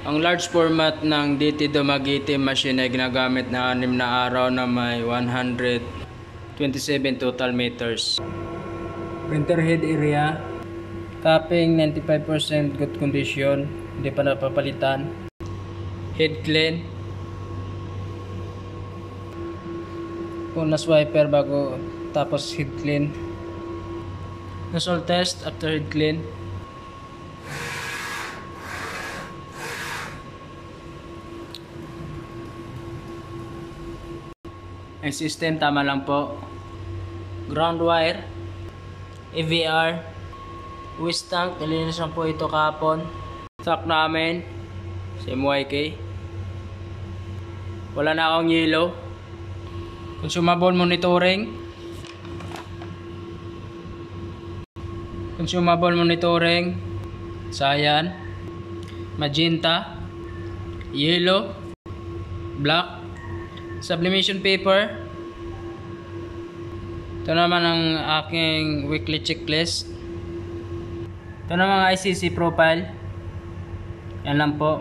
Ang large format ng DT Dumaguete machine ay ginagamit na 6 na araw na may 127 total meters. Printer head area, capping 95% good condition, hindi pa napapalitan. Head clean, punas wiper bago tapos head clean. Nozzle test after head clean. Ang system tama lang po. Ground wire, EVR, waste tank, nilinis lang po ito kahapon. Stock namin sa MYK. Wala na akong yellow. Consumable monitoring. Consumable monitoring. Cyan, magenta, yellow, black. Sublimation paper. Ito naman ang aking weekly checklist. Ito naman ang ICC profile. Yan lang po.